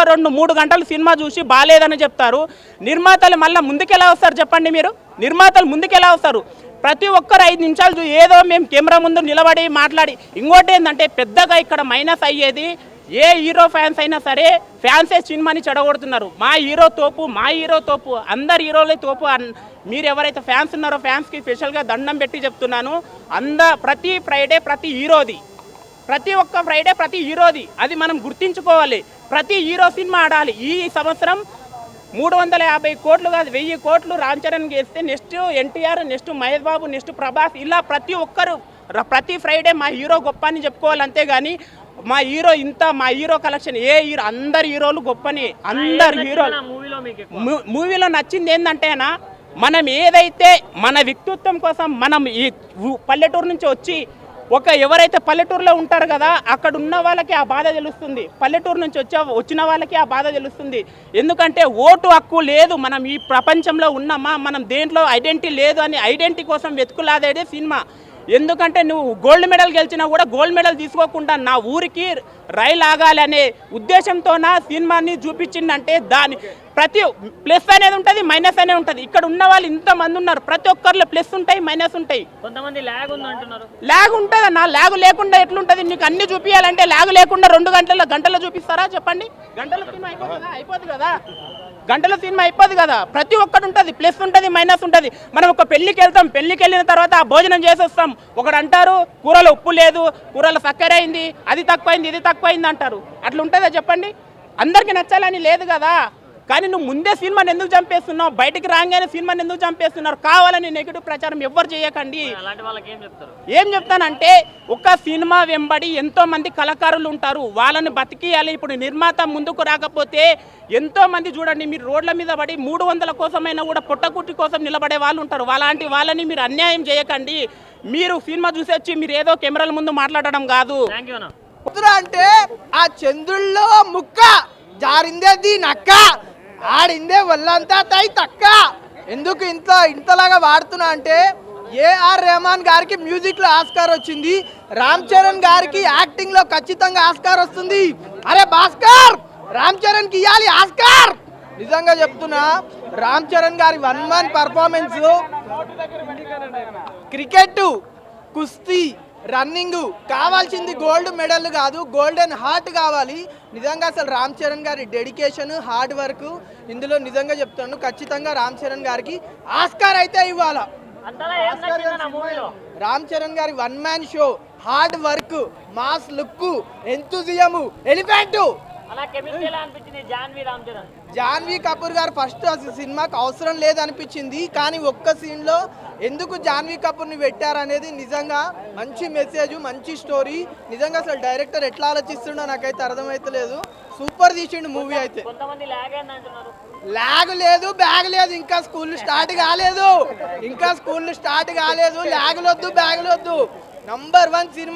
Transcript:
ఒక 2-3 గంటలు సినిమా చూసి బాలేదని చెప్తారు. నిర్మాతలు మళ్ళీ ముందుకెలా వస్తారు చెప్పండి మీరు? నిర్మాతలు ముందుకెలా వస్తారు? ప్రతి ఒక్కరు 5 నిమిషాలు ఏదో మేము కెమెరా ముందు నిలబడి మాట్లాడి, ఇంకోటి ఏంటంటే పెద్దగా ఇక్కడ మైనస్ అయ్యేది, ఏ హీరో ఫ్యాన్స్ అయినా సరే ఫ్యాన్సే సినిమాని చెడగొడుతున్నారు. మా హీరో తోపు, మా హీరో తోపు, అందరు హీరోలే తోపు. మీరు ఎవరైతే ఫ్యాన్స్ ఉన్నారో ఫ్యాన్స్కి స్పెషల్గా దండం పెట్టి చెప్తున్నాను. ప్రతి ఫ్రైడే ప్రతి హీరోది, ప్రతి ఒక్క ఫ్రైడే ప్రతి హీరోది, అది మనం గుర్తించుకోవాలి. ప్రతి హీరో సినిమా ఆడాలి. ఈ సంవత్సరం 350 కోట్లు కాదు 1000 కోట్లు రామ్ చరణ్కి వేస్తే next NTR, next Mahesh Babu, next Prabhas, ఇలా ప్రతి ఒక్కరు ప్రతి ఫ్రైడే మా హీరో గొప్ప అని చెప్పుకోవాలి. అంతేగాని మా హీరో మా హీరో కలెక్షన్ ఏ హీరో, అందరు హీరోలు గొప్పని, అందరు హీరోలు. మూవీలో నచ్చింది ఏంటంటేనా, మనం ఏదైతే మన వ్యక్తిత్వం కోసం మనం ఈ పల్లెటూరు నుంచి వచ్చి ఎవరైతే పల్లెటూరులో ఉంటారు కదా, అక్కడ ఉన్న వాళ్ళకి ఆ బాధ తెలుస్తుంది. పల్లెటూరు నుంచి వచ్చిన వాళ్ళకి ఆ బాధ తెలుస్తుంది. ఎందుకంటే ఓటు హక్కు లేదు, మనం ఈ ప్రపంచంలో ఉన్నామా, మనం దేంట్లో ఐడెంటిటీ లేదు అని ఐడెంటిటీ కోసం వెతుకులాదేదే సినిమా. ఎందుకంటే నువ్వు గోల్డ్ మెడల్ గెలిచినా కూడా గోల్డ్ మెడల్ తీసుకోకుండా నా ఊరికి రైలు ఆగాలి అనే ఉద్దేశంతో నా సినిమాని చూపించిందంటే దాని ప్రతి ప్లస్ అనేది ఉంటుంది, మైనస్ అనేది ఉంటుంది. ఇక్కడ ఉన్న వాళ్ళు ఇంతమంది ఉన్నారు, ప్రతి ఒక్కరిలో ప్లస్ ఉంటాయి, మైనస్ ఉంటాయి. కొంతమంది ల్యాగ్ ఉంది అంటున్నారు. ల్యాగ్ ఉంటుంది అన్న, ల్యాగ్ లేకుండా ఎట్లుంటుంది? నీకు అన్ని చూపించాలంటే ల్యాగ్ లేకుండా 2 గంటలు చూపిస్తారా చెప్పండి? గంటల సినిమా అయిపోతుంది కదా, గంటల సినిమా అయిపోదు కదా. ప్రతి ఒక్కటి ఉంటుంది, ప్లస్ ఉంటుంది, మైనస్ ఉంటుంది. మనం ఒక పెళ్లికి వెళ్తాం, పెళ్లికి వెళ్ళిన తర్వాత ఆ భోజనం చేసి వస్తాం. ఒకడు అంటారు కూరలో ఉప్పు లేదు, కూరలో చక్కెర అయింది, అది తక్కువైంది, ఇది తక్కువైంది అంటారు. అట్లా ఉంటుందా చెప్పండి? అందరికీ నచ్చాలని లేదు కదా. కానీ నువ్వు ముందే సినిమాని ఎందుకు చంపేస్తున్నావు? బయటికి రాగానే సినిమాని ఎందుకు చంపేస్తున్నారు? కావాలని నెగిటివ్ ప్రచారం ఎవ్వరు చేయకండి. ఏం చెప్తానంటే, ఒక సినిమా వెంబడి ఎంతో మంది కళాకారులు ఉంటారు, వాళ్ళని బతికియాలి. ఇప్పుడు నిర్మాత ముందుకు రాకపోతే ఎంతో మంది చూడండి, మీరు రోడ్ల మీద పడి 300 కోసమైనా కూడా పొట్టకుట్టి కోసం నిలబడే వాళ్ళు ఉంటారు. అలాంటి వాళ్ళని మీరు అన్యాయం చేయకండి. మీరు సినిమా చూసి వచ్చి మీరు ఏదో కెమెరాల ముందు మాట్లాడడం కాదు. అంటే ఆ చంద్రుల్లో ముక్క జారిందే దీనక్క, ఆడిందే వల్లంతా తై తక్క. ఎందుకు ఇంతలాగా వాడుతున్నా అంటే, ఏఆర్ రెహమాన్ గారికి మ్యూజిక్ లో ఆస్కార్ వచ్చింది, రామ్ చరణ్ గారికి యాక్టింగ్ లో ఖచ్చితంగా ఆస్కార్ వస్తుంది. అరే భాస్కర్, రామ్ చరణ్ కి ఇవ్వాలి ఆస్కార్. నిజంగా చెప్తున్నా, రామ్ చరణ్ గారి 1 man పర్ఫార్మెన్స్, క్రికెట్, కుస్తీ, రన్నింగ్ కావాల్సింది గోల్డ్ మెడల్ కాదు, గోల్డెన్ హార్ట్ కావాలి. నిజంగా అసలు రామ్ చరణ్ గారి డెడికేషన్, హార్డ్ వర్క్, ఇందులో నిజంగా చెప్తాను, ఖచ్చితంగా రామ్ చరణ్ గారికి ఆస్కార్ అయితే ఇవ్వాలా. రామ్ చరణ్ గారి 1 man show, hard work, mass look, enthusiasm, elephant. Janhvi Kapoor గారు ఫస్ట్ సినిమాకి అవసరం లేదనిపించింది, కానీ ఒక్క సీన్ లో ఎందుకు జాన్వీ కపూర్ని పెట్టారనేది నిజంగా మంచి మెసేజ్, మంచి స్టోరీ. నిజంగా అసలు డైరెక్టర్ ఎట్లా ఆలోచిస్తుండో నాకైతే అర్థమైతలేదు. సూపర్ తీసిండు మూవీ అయితే. ల్యాగ్ లేదు, బ్యాగ్ లేదు, ఇంకా స్కూల్ స్టార్ట్ కాలేదు, ల్యాగ్ లొద్దు, బ్యాగ్ లొద్దు. Number 1 cinema.